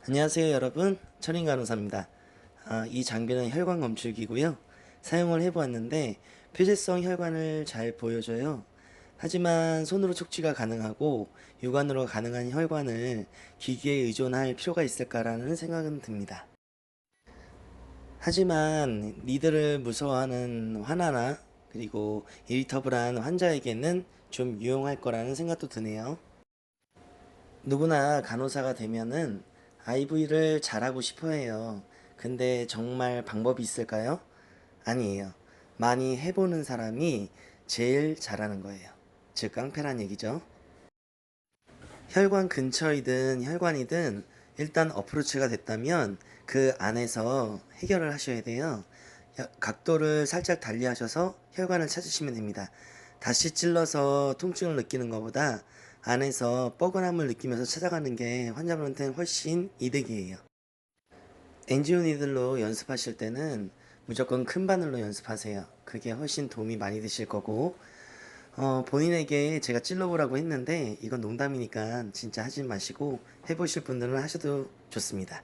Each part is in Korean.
안녕하세요 여러분, 철인 간호사입니다. 이 장비는 혈관 검출기고요. 사용을 해보았는데 폐쇄성 혈관을 잘 보여줘요. 하지만 손으로 촉지가 가능하고 육안으로 가능한 혈관을 기기에 의존할 필요가 있을까라는 생각은 듭니다. 하지만 니들을 무서워하는 환아나 그리고 이리터블한 환자에게는 좀 유용할 거라는 생각도 드네요. 누구나 간호사가 되면은 IV를 잘하고 싶어 해요. 근데 정말 방법이 있을까요? 아니에요. 많이 해보는 사람이 제일 잘하는 거예요. 즉, 깡패란 얘기죠. 혈관 근처이든 혈관이든 일단 어프로치가 됐다면 그 안에서 해결을 하셔야 돼요. 각도를 살짝 달리 하셔서 혈관을 찾으시면 됩니다. 다시 찔러서 통증을 느끼는 것보다 안에서 뻐근함을 느끼면서 찾아가는 게 환자분한테는 훨씬 이득이에요. 엔지오 니들로 연습하실 때는 무조건 큰 바늘로 연습하세요. 그게 훨씬 도움이 많이 되실 거고, 본인에게 제가 찔러보라고 했는데 이건 농담이니까 진짜 하지 마시고 해보실 분들은 하셔도 좋습니다.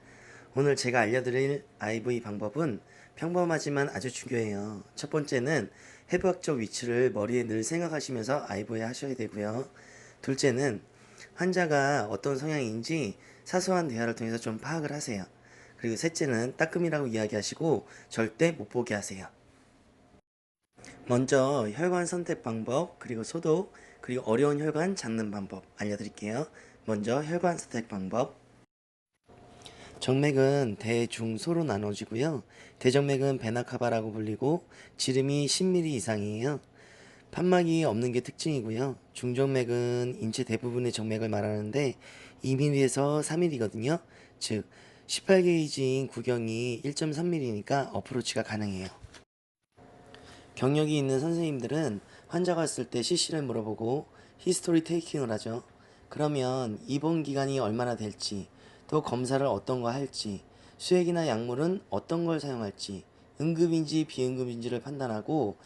오늘 제가 알려드릴 IV 방법은 평범하지만 아주 중요해요. 첫 번째는 해부학적 위치를 머리에 늘 생각하시면서 IV 하셔야 되고요. 둘째는 환자가 어떤 성향인지 사소한 대화를 통해서 좀 파악을 하세요. 그리고 셋째는 따끔이라고 이야기하시고 절대 못 보게 하세요. 먼저 혈관 선택 방법, 그리고 소독, 그리고 어려운 혈관 잡는 방법 알려드릴게요. 먼저 혈관 선택 방법. 정맥은 대, 중, 소로 나눠지고요. 대정맥은 베나카바라고 불리고 지름이 10mm 이상이에요. 판막이 없는 게 특징이고요. 중정맥은 인체 대부분의 정맥을 말하는데 2mm에서 3mm거든요. 즉 18게이지인 구경이 1.3mm니까 어프로치가 가능해요. 경력이 있는 선생님들은 환자가 왔을 때 CC를 물어보고 히스토리 테이킹을 하죠. 그러면 입원 기간이 얼마나 될지, 또 검사를 어떤 거 할지, 수액이나 약물은 어떤 걸 사용할지, 응급인지 비응급인지를 판단하고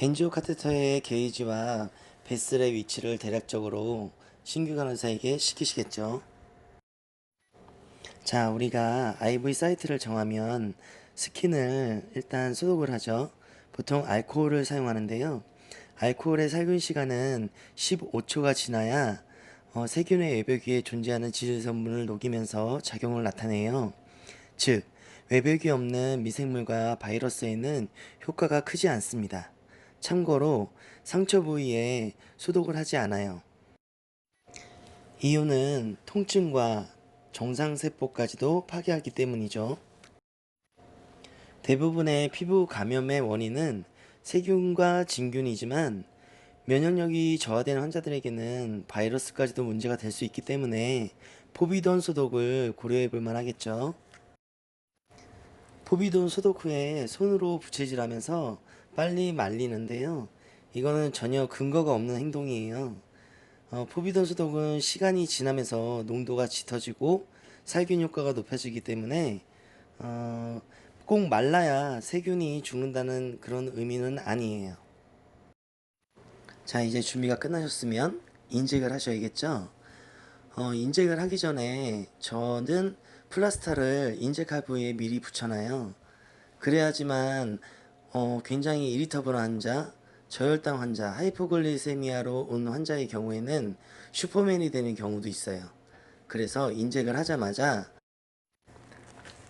엔지오 카테터의 게이지와 베슬의 위치를 대략적으로 신규 간호사에게 시키시겠죠. 자, 우리가 IV 사이트를 정하면 스킨을 일단 소독을 하죠. 보통 알코올을 사용하는데요. 알코올의 살균 시간은 15초가 지나야 세균의 외벽 위에 존재하는 지질성분을 녹이면서 작용을 나타내요. 즉, 외벽이 없는 미생물과 바이러스에는 효과가 크지 않습니다. 참고로 상처 부위에 소독을 하지 않아요. 이유는 통증과 정상세포까지도 파괴하기 때문이죠. 대부분의 피부 감염의 원인은 세균과 진균이지만 면역력이 저하된 환자들에게는 바이러스까지도 문제가 될 수 있기 때문에 포비돈 소독을 고려해 볼 만하겠죠. 포비돈 소독 후에 손으로 부채질하면서 빨리 말리는데요. 이거는 전혀 근거가 없는 행동이에요. 포비돈 소독은 시간이 지나면서 농도가 짙어지고 살균 효과가 높아지기 때문에 어, 꼭 말라야 세균이 죽는다는 그런 의미는 아니에요. 자, 이제 준비가 끝나셨으면 인젝을 하셔야겠죠. 인젝을 하기 전에 저는 플라스타를 인젝할 부위에 미리 붙여놔요. 그래야지만 굉장히 이리터블한 환자, 저혈당 환자, 하이포글리세미아로 온 환자의 경우에는 슈퍼맨이 되는 경우도 있어요. 그래서 인젝을 하자마자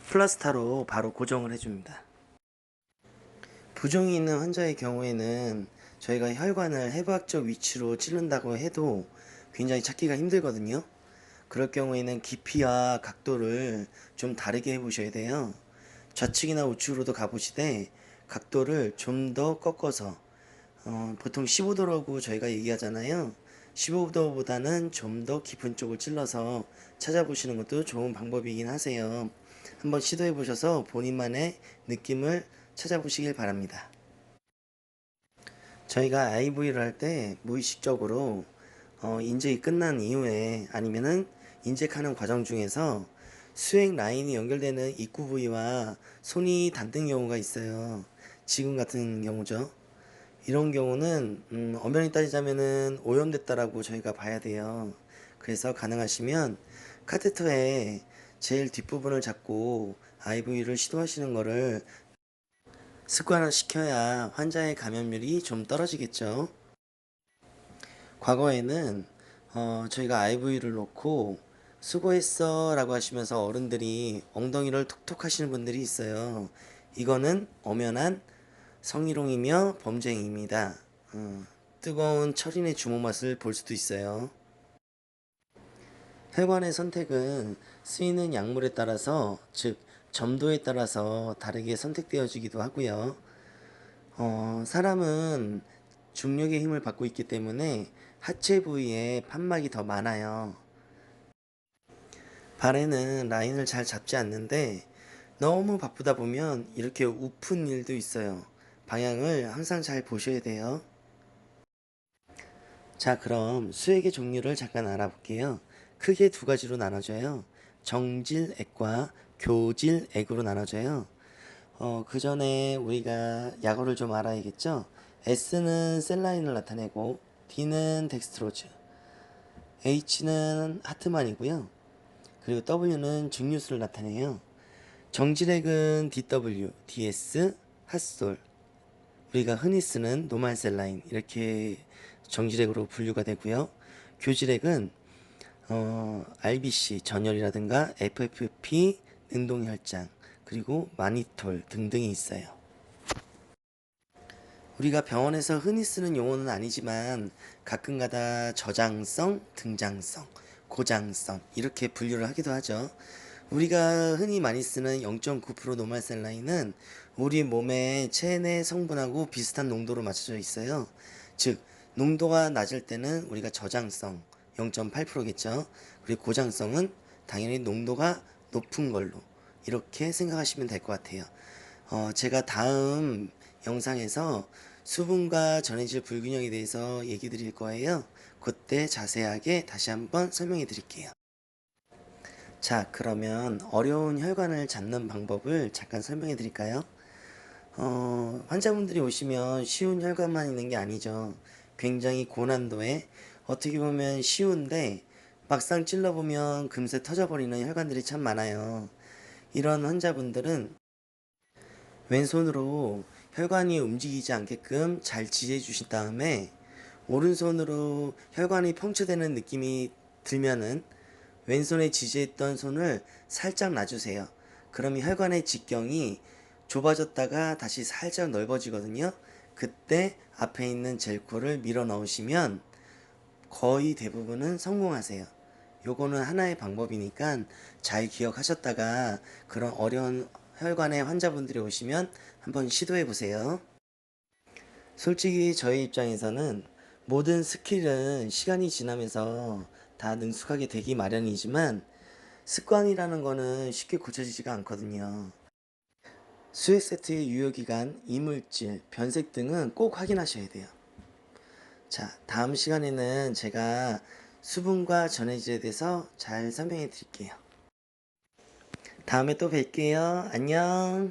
플라스타로 바로 고정을 해줍니다. 부종이 있는 환자의 경우에는 저희가 혈관을 해부학적 위치로 찌른다고 해도 굉장히 찾기가 힘들거든요. 그럴 경우에는 깊이와 각도를 좀 다르게 해보셔야 돼요. 좌측이나 우측으로도 가보시되 각도를 좀 더 꺾어서 보통 15도라고 저희가 얘기하잖아요. 15도보다는 좀 더 깊은 쪽을 찔러서 찾아보시는 것도 좋은 방법이긴 하세요. 한번 시도해 보셔서 본인만의 느낌을 찾아보시길 바랍니다. 저희가 IV를 할 때 무의식적으로 인젝이 끝난 이후에 아니면은 인젝하는 과정 중에서 수액 라인이 연결되는 입구 부위와 손이 닿는 경우가 있어요. 지금 같은 경우죠. 이런 경우는 엄연히 따지자면은 오염됐다라고 저희가 봐야 돼요. 그래서 가능하시면 카테터의 제일 뒷부분을 잡고 IV를 시도하시는 거를 습관화시켜야 환자의 감염률이 좀 떨어지겠죠. 과거에는 저희가 IV를 놓고 수고했어 라고 하시면서 어른들이 엉덩이를 톡톡 하시는 분들이 있어요. 이거는 엄연한 성희롱이며 범죄입니다. 뜨거운 철인의 주먹 맛을 볼 수도 있어요. 혈관의 선택은 쓰이는 약물에 따라서, 즉 점도에 따라서 다르게 선택되어지기도 하고요. 사람은 중력의 힘을 받고 있기 때문에 하체 부위에 판막이 더 많아요. 발에는 라인을 잘 잡지 않는데 너무 바쁘다 보면 이렇게 우픈 일도 있어요. 방향을 항상 잘 보셔야 돼요. 자, 그럼 수액의 종류를 잠깐 알아볼게요. 크게 두 가지로 나눠져요. 정질액과 교질액으로 나눠져요. 그 전에 우리가 약어를 좀 알아야겠죠? S는 셀라인을 나타내고 D는 덱스트로즈, H는 하트만이고요. 그리고 W는 증류수를 나타내요. 정질액은 DW, DS, 핫솔, 우리가 흔히 쓰는 노말셀라인 이렇게 정질액으로 분류가 되고요. 교질액은 RBC 전열이라든가 FFP 능동혈장 그리고 마니톨 등등이 있어요. 우리가 병원에서 흔히 쓰는 용어는 아니지만 가끔가다 저장성, 등장성, 고장성 이렇게 분류를 하기도 하죠. 우리가 흔히 많이 쓰는 0.9% 노말셀라인은 우리 몸의 체내 성분하고 비슷한 농도로 맞춰져 있어요. 즉 농도가 낮을 때는 우리가 저장성 0.8%겠죠. 그리고 고장성은 당연히 농도가 높은 걸로 이렇게 생각하시면 될 것 같아요. 제가 다음 영상에서 수분과 전해질 불균형에 대해서 얘기 드릴 거예요. 그때 자세하게 다시 한번 설명해 드릴게요. 자, 그러면 어려운 혈관을 잡는 방법을 잠깐 설명해 드릴까요? 환자분들이 오시면 쉬운 혈관만 있는 게 아니죠. 굉장히 고난도에 어떻게 보면 쉬운데 막상 찔러보면 금세 터져버리는 혈관들이 참 많아요. 이런 환자분들은 왼손으로 혈관이 움직이지 않게끔 잘 지지해 주신 다음에 오른손으로 혈관이 펑쳐되는 느낌이 들면은 왼손에 지지했던 손을 살짝 놔주세요. 그러면 혈관의 직경이 좁아졌다가 다시 살짝 넓어지거든요. 그때 앞에 있는 젤코를 밀어 넣으시면 거의 대부분은 성공하세요. 요거는 하나의 방법이니까 잘 기억하셨다가 그런 어려운 혈관의 환자분들이 오시면 한번 시도해 보세요. 솔직히 저희 입장에서는 모든 스킬은 시간이 지나면서 다 능숙하게 되기 마련이지만 습관이라는 거는 쉽게 고쳐지지가 않거든요. 수액 세트의 유효기간, 이물질, 변색 등은 꼭 확인하셔야 돼요. 자, 다음 시간에는 제가 수분과 전해질에 대해서 잘 설명해 드릴게요. 다음에 또 뵐게요. 안녕.